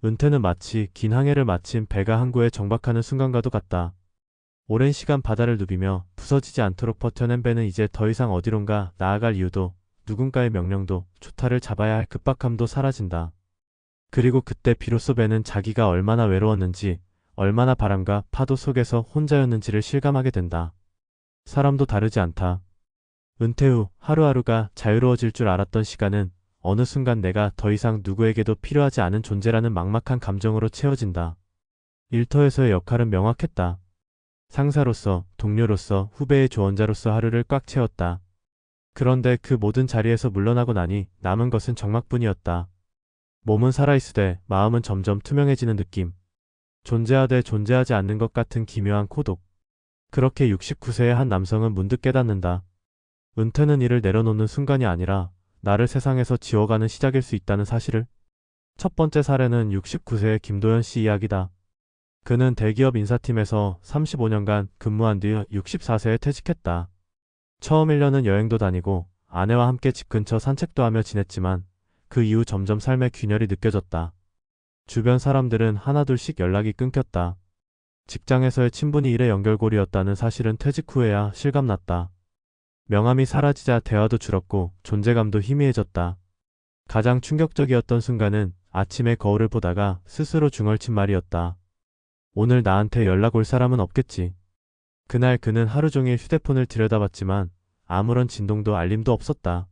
은퇴는 마치 긴 항해를 마친 배가 항구에 정박하는 순간과도 같다. 오랜 시간 바다를 누비며 부서지지 않도록 버텨낸 배는 이제 더 이상 어디론가 나아갈 이유도 누군가의 명령도 조타를 잡아야 할 급박함도 사라진다. 그리고 그때 비로소 배는 자기가 얼마나 외로웠는지, 얼마나 바람과 파도 속에서 혼자였는지를 실감하게 된다. 사람도 다르지 않다. 은퇴 후 하루하루가 자유로워질 줄 알았던 시간은 어느 순간 내가 더 이상 누구에게도 필요하지 않은 존재라는 막막한 감정으로 채워진다. 일터에서의 역할은 명확했다. 상사로서, 동료로서, 후배의 조언자로서 하루를 꽉 채웠다. 그런데 그 모든 자리에서 물러나고 나니 남은 것은 적막뿐이었다. 몸은 살아있으되 마음은 점점 투명해지는 느낌. 존재하되 존재하지 않는 것 같은 기묘한 고독. 그렇게 69세의 한 남성은 문득 깨닫는다. 은퇴는 이를 내려놓는 순간이 아니라 나를 세상에서 지워가는 시작일 수 있다는 사실을. 첫 번째 사례는 69세의 김도연 씨 이야기다. 그는 대기업 인사팀에서 35년간 근무한 뒤 64세에 퇴직했다. 처음 1년은 여행도 다니고 아내와 함께 집 근처 산책도 하며 지냈지만 그 이후 점점 삶의 균열이 느껴졌다. 주변 사람들은 하나둘씩 연락이 끊겼다. 직장에서의 친분이 일의 연결고리였다는 사실은 퇴직 후에야 실감났다. 명함이 사라지자 대화도 줄었고 존재감도 희미해졌다. 가장 충격적이었던 순간은 아침에 거울을 보다가 스스로 중얼친 말이었다. 오늘 나한테 연락 올 사람은 없겠지. 그날 그는 하루 종일 휴대폰을 들여다봤지만 아무런 진동도 알림도 없었다.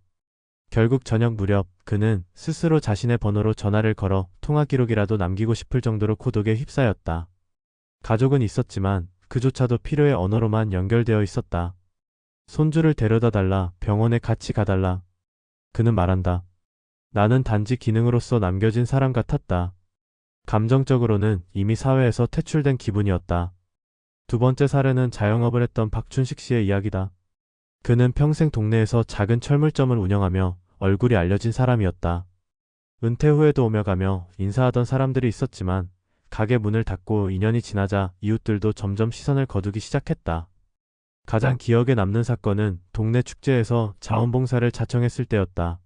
결국 저녁 무렵 그는 스스로 자신의 번호로 전화를 걸어 통화 기록이라도 남기고 싶을 정도로 고독에 휩싸였다. 가족은 있었지만 그조차도 필요의 언어로만 연결되어 있었다. 손주를 데려다 달라, 병원에 같이 가달라. 그는 말한다. 나는 단지 기능으로서 남겨진 사람 같았다. 감정적으로는 이미 사회에서 퇴출된 기분이었다. 두 번째 사례는 자영업을 했던 박춘식 씨의 이야기다. 그는 평생 동네에서 작은 철물점을 운영하며 얼굴이 알려진 사람이었다. 은퇴 후에도 오며 가며 인사하던 사람들이 있었지만 가게 문을 닫고 2년이 지나자 이웃들도 점점 시선을 거두기 시작했다. 가장 기억에 남는 사건은 동네 축제에서 자원봉사를 자청했을 때였다.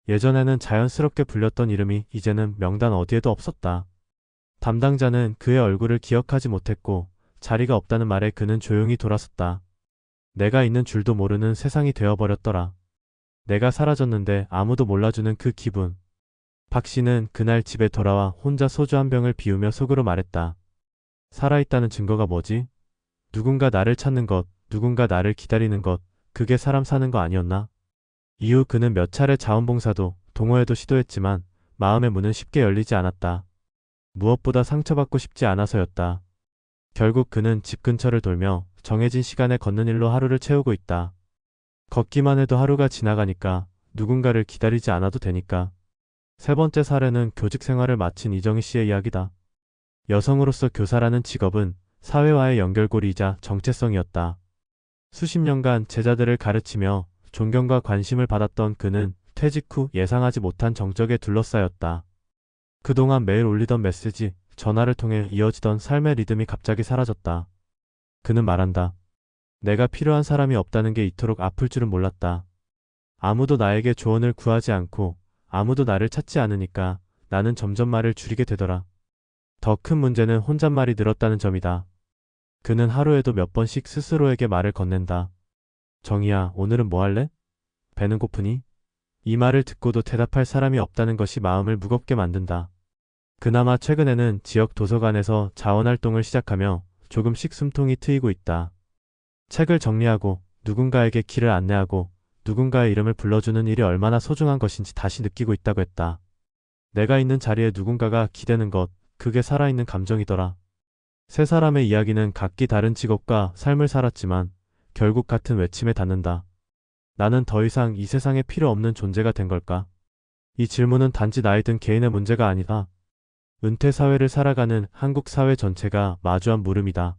예전에는 자연스럽게 불렸던 이름이 이제는 명단 어디에도 없었다. 담당자는 그의 얼굴을 기억하지 못했고 자리가 없다는 말에 그는 조용히 돌아섰다. 내가 있는 줄도 모르는 세상이 되어버렸더라. 내가 사라졌는데 아무도 몰라주는 그 기분. 박 씨는 그날 집에 돌아와 혼자 소주 한 병을 비우며 속으로 말했다. 살아있다는 증거가 뭐지? 누군가 나를 찾는 것, 누군가 나를 기다리는 것, 그게 사람 사는 거 아니었나? 이후 그는 몇 차례 자원봉사도, 동호회도 시도했지만 마음의 문은 쉽게 열리지 않았다. 무엇보다 상처받고 싶지 않아서였다. 결국 그는 집 근처를 돌며 정해진 시간에 걷는 일로 하루를 채우고 있다. 걷기만 해도 하루가 지나가니까 누군가를 기다리지 않아도 되니까. 세 번째 사례는 교직 생활을 마친 이정희 씨의 이야기다. 여성으로서 교사라는 직업은 사회와의 연결고리이자 정체성이었다. 수십 년간 제자들을 가르치며 존경과 관심을 받았던 그는 퇴직 후 예상하지 못한 정적에 둘러싸였다. 그동안 매일 올리던 메시지, 전화를 통해 이어지던 삶의 리듬이 갑자기 사라졌다. 그는 말한다. 내가 필요한 사람이 없다는 게 이토록 아플 줄은 몰랐다. 아무도 나에게 조언을 구하지 않고 아무도 나를 찾지 않으니까 나는 점점 말을 줄이게 되더라. 더 큰 문제는 혼잣말이 늘었다는 점이다. 그는 하루에도 몇 번씩 스스로에게 말을 건넨다. 정희야, 오늘은 뭐 할래? 배는 고프니? 이 말을 듣고도 대답할 사람이 없다는 것이 마음을 무겁게 만든다. 그나마 최근에는 지역 도서관에서 자원활동을 시작하며 조금씩 숨통이 트이고 있다. 책을 정리하고 누군가에게 길을 안내하고 누군가의 이름을 불러주는 일이 얼마나 소중한 것인지 다시 느끼고 있다고 했다. 내가 있는 자리에 누군가가 기대는 것, 그게 살아있는 감정이더라. 세 사람의 이야기는 각기 다른 직업과 삶을 살았지만 결국 같은 외침에 닿는다. 나는 더 이상 이 세상에 필요 없는 존재가 된 걸까? 이 질문은 단지 나이 든 개인의 문제가 아니다. 은퇴 사회를 살아가는 한국 사회 전체가 마주한 물음이다.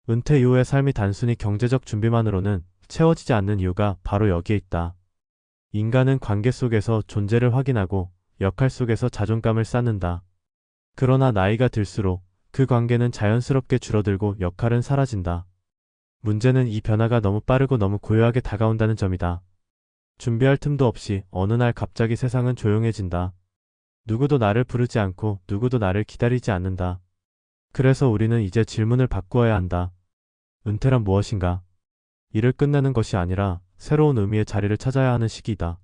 은퇴 이후의 삶이 단순히 경제적 준비만으로는 채워지지 않는 이유가 바로 여기에 있다. 인간은 관계 속에서 존재를 확인하고 역할 속에서 자존감을 쌓는다. 그러나 나이가 들수록 그 관계는 자연스럽게 줄어들고 역할은 사라진다. 문제는 이 변화가 너무 빠르고 너무 고요하게 다가온다는 점이다. 준비할 틈도 없이 어느 날 갑자기 세상은 조용해진다. 누구도 나를 부르지 않고 누구도 나를 기다리지 않는다. 그래서 우리는 이제 질문을 바꾸어야 한다. 은퇴란 무엇인가? 일을 끝내는 것이 아니라 새로운 의미의 자리를 찾아야 하는 시기이다.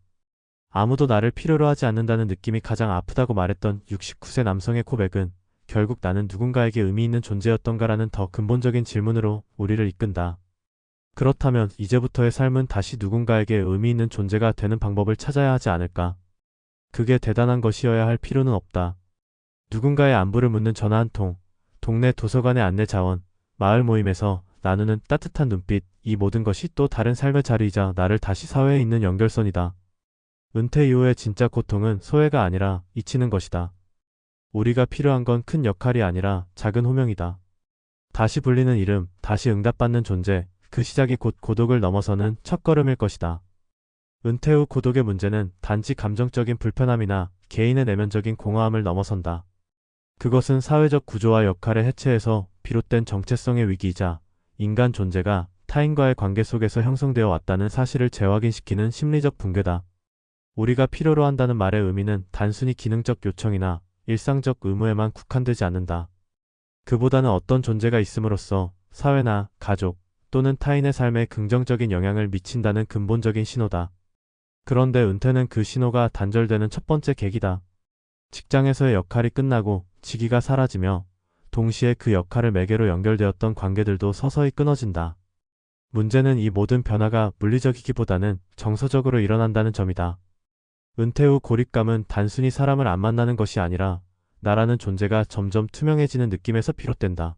아무도 나를 필요로 하지 않는다는 느낌이 가장 아프다고 말했던 69세 남성의 고백은 결국 나는 누군가에게 의미 있는 존재였던가라는 더 근본적인 질문으로 우리를 이끈다. 그렇다면 이제부터의 삶은 다시 누군가에게 의미 있는 존재가 되는 방법을 찾아야 하지 않을까? 그게 대단한 것이어야 할 필요는 없다. 누군가의 안부를 묻는 전화 한 통, 동네 도서관의 안내 자원, 마을 모임에서 나누는 따뜻한 눈빛, 이 모든 것이 또 다른 삶의 자리이자 나를 다시 사회에 있는 연결선이다. 은퇴 이후의 진짜 고통은 소외가 아니라 잊히는 것이다. 우리가 필요한 건 큰 역할이 아니라 작은 호명이다. 다시 불리는 이름, 다시 응답받는 존재, 그 시작이 곧 고독을 넘어서는 첫걸음일 것이다. 은퇴 후 고독의 문제는 단지 감정적인 불편함이나 개인의 내면적인 공허함을 넘어선다. 그것은 사회적 구조와 역할의 해체에서 비롯된 정체성의 위기이자 인간 존재가 타인과의 관계 속에서 형성되어 왔다는 사실을 재확인시키는 심리적 붕괴다. 우리가 필요로 한다는 말의 의미는 단순히 기능적 요청이나 일상적 의무에만 국한되지 않는다. 그보다는 어떤 존재가 있음으로써 사회나 가족 또는 타인의 삶에 긍정적인 영향을 미친다는 근본적인 신호다. 그런데 은퇴는 그 신호가 단절되는 첫 번째 계기다. 직장에서의 역할이 끝나고 직위가 사라지며 동시에 그 역할을 매개로 연결되었던 관계들도 서서히 끊어진다. 문제는 이 모든 변화가 물리적이기보다는 정서적으로 일어난다는 점이다. 은퇴 후 고립감은 단순히 사람을 안 만나는 것이 아니라 나라는 존재가 점점 투명해지는 느낌에서 비롯된다.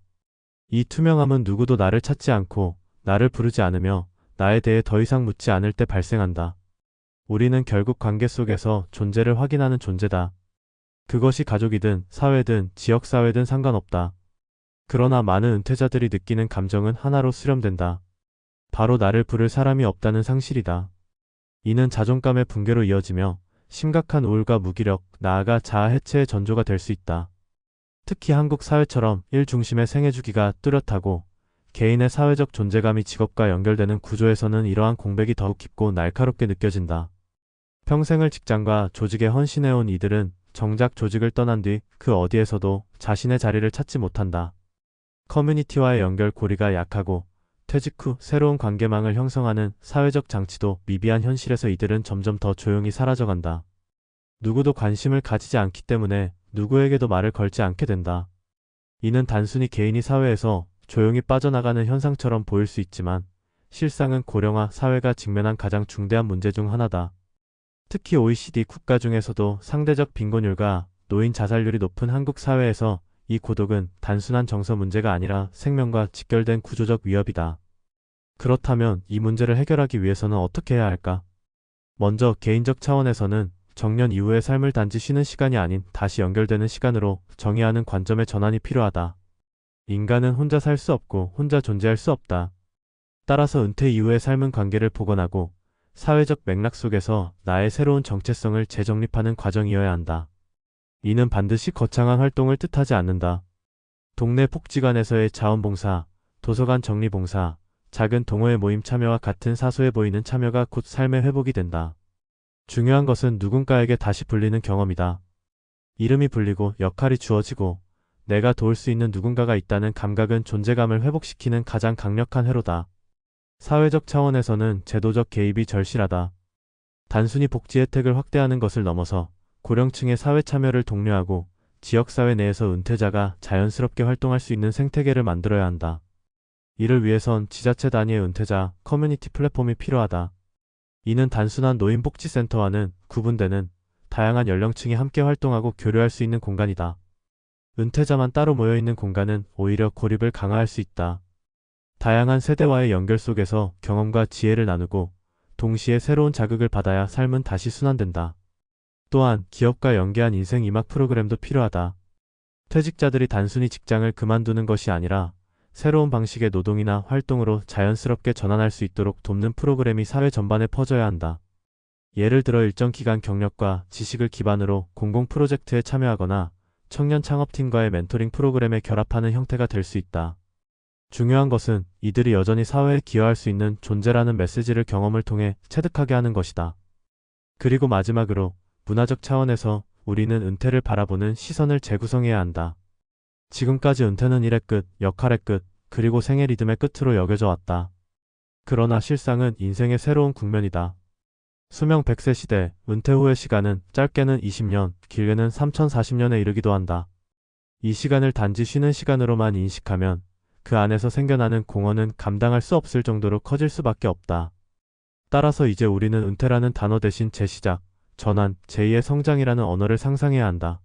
이 투명함은 누구도 나를 찾지 않고 나를 부르지 않으며 나에 대해 더 이상 묻지 않을 때 발생한다. 우리는 결국 관계 속에서 존재를 확인하는 존재다. 그것이 가족이든 사회든 지역사회든 상관없다. 그러나 많은 은퇴자들이 느끼는 감정은 하나로 수렴된다. 바로 나를 부를 사람이 없다는 상실이다. 이는 자존감의 붕괴로 이어지며 심각한 우울과 무기력, 나아가 자아 해체의 전조가 될 수 있다. 특히 한국 사회처럼 일 중심의 생애주기가 뚜렷하고 개인의 사회적 존재감이 직업과 연결되는 구조에서는 이러한 공백이 더욱 깊고 날카롭게 느껴진다. 평생을 직장과 조직에 헌신해온 이들은 정작 조직을 떠난 뒤 그 어디에서도 자신의 자리를 찾지 못한다. 커뮤니티와의 연결 고리가 약하고 퇴직 후 새로운 관계망을 형성하는 사회적 장치도 미비한 현실에서 이들은 점점 더 조용히 사라져간다. 누구도 관심을 가지지 않기 때문에 누구에게도 말을 걸지 않게 된다. 이는 단순히 개인이 사회에서 조용히 빠져나가는 현상처럼 보일 수 있지만 실상은 고령화 사회가 직면한 가장 중대한 문제 중 하나다. 특히 OECD 국가 중에서도 상대적 빈곤율과 노인 자살률이 높은 한국 사회에서 이 고독은 단순한 정서 문제가 아니라 생명과 직결된 구조적 위협이다. 그렇다면 이 문제를 해결하기 위해서는 어떻게 해야 할까? 먼저 개인적 차원에서는 정년 이후의 삶을 단지 쉬는 시간이 아닌 다시 연결되는 시간으로 정의하는 관점의 전환이 필요하다. 인간은 혼자 살 수 없고 혼자 존재할 수 없다. 따라서 은퇴 이후의 삶은 관계를 복원하고 사회적 맥락 속에서 나의 새로운 정체성을 재정립하는 과정이어야 한다. 이는 반드시 거창한 활동을 뜻하지 않는다. 동네 복지관에서의 자원봉사, 도서관 정리봉사, 작은 동호회 모임 참여와 같은 사소해 보이는 참여가 곧 삶의 회복이 된다. 중요한 것은 누군가에게 다시 불리는 경험이다. 이름이 불리고 역할이 주어지고 내가 도울 수 있는 누군가가 있다는 감각은 존재감을 회복시키는 가장 강력한 회로다. 사회적 차원에서는 제도적 개입이 절실하다. 단순히 복지 혜택을 확대하는 것을 넘어서 고령층의 사회 참여를 독려하고 지역사회 내에서 은퇴자가 자연스럽게 활동할 수 있는 생태계를 만들어야 한다. 이를 위해선 지자체 단위의 은퇴자 커뮤니티 플랫폼이 필요하다. 이는 단순한 노인복지센터와는 구분되는 다양한 연령층이 함께 활동하고 교류할 수 있는 공간이다. 은퇴자만 따로 모여있는 공간은 오히려 고립을 강화할 수 있다. 다양한 세대와의 연결 속에서 경험과 지혜를 나누고 동시에 새로운 자극을 받아야 삶은 다시 순환된다. 또한 기업과 연계한 인생 이막 프로그램도 필요하다. 퇴직자들이 단순히 직장을 그만두는 것이 아니라 새로운 방식의 노동이나 활동으로 자연스럽게 전환할 수 있도록 돕는 프로그램이 사회 전반에 퍼져야 한다. 예를 들어 일정 기간 경력과 지식을 기반으로 공공 프로젝트에 참여하거나 청년 창업팀과의 멘토링 프로그램에 결합하는 형태가 될 수 있다. 중요한 것은 이들이 여전히 사회에 기여할 수 있는 존재라는 메시지를 경험을 통해 체득하게 하는 것이다. 그리고 마지막으로 문화적 차원에서 우리는 은퇴를 바라보는 시선을 재구성해야 한다. 지금까지 은퇴는 일의 끝, 역할의 끝, 그리고 생의 리듬의 끝으로 여겨져 왔다. 그러나 실상은 인생의 새로운 국면이다. 수명 100세 시대, 은퇴 후의 시간은 짧게는 20년, 길게는 3040년에 이르기도 한다. 이 시간을 단지 쉬는 시간으로만 인식하면 그 안에서 생겨나는 공허는 감당할 수 없을 정도로 커질 수밖에 없다. 따라서 이제 우리는 은퇴라는 단어 대신 재시작, 전환, 제2의 성장이라는 언어를 상상해야 한다.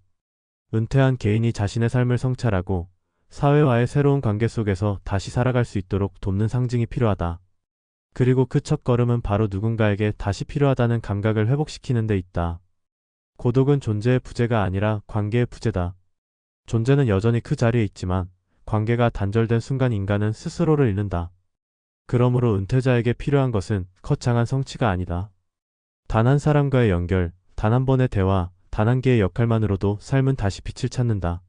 은퇴한 개인이 자신의 삶을 성찰하고 사회와의 새로운 관계 속에서 다시 살아갈 수 있도록 돕는 상징이 필요하다. 그리고 그 첫걸음은 바로 누군가에게 다시 필요하다는 감각을 회복시키는 데 있다. 고독은 존재의 부재가 아니라 관계의 부재다. 존재는 여전히 그 자리에 있지만 관계가 단절된 순간 인간은 스스로를 잃는다. 그러므로 은퇴자에게 필요한 것은 거창한 성취가 아니다. 단 한 사람과의 연결, 단 한 번의 대화, 단 한 개의 역할만으로도 삶은 다시 빛을 찾는다.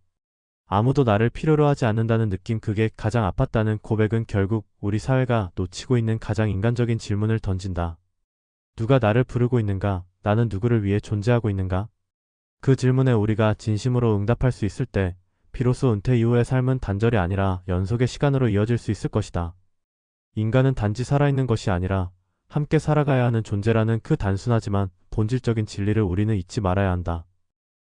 아무도 나를 필요로 하지 않는다는 느낌, 그게 가장 아팠다는 고백은 결국 우리 사회가 놓치고 있는 가장 인간적인 질문을 던진다. 누가 나를 부르고 있는가? 나는 누구를 위해 존재하고 있는가? 그 질문에 우리가 진심으로 응답할 수 있을 때 비로소 은퇴 이후의 삶은 단절이 아니라 연속의 시간으로 이어질 수 있을 것이다. 인간은 단지 살아있는 것이 아니라 함께 살아가야 하는 존재라는 그 단순하지만 본질적인 진리를 우리는 잊지 말아야 한다.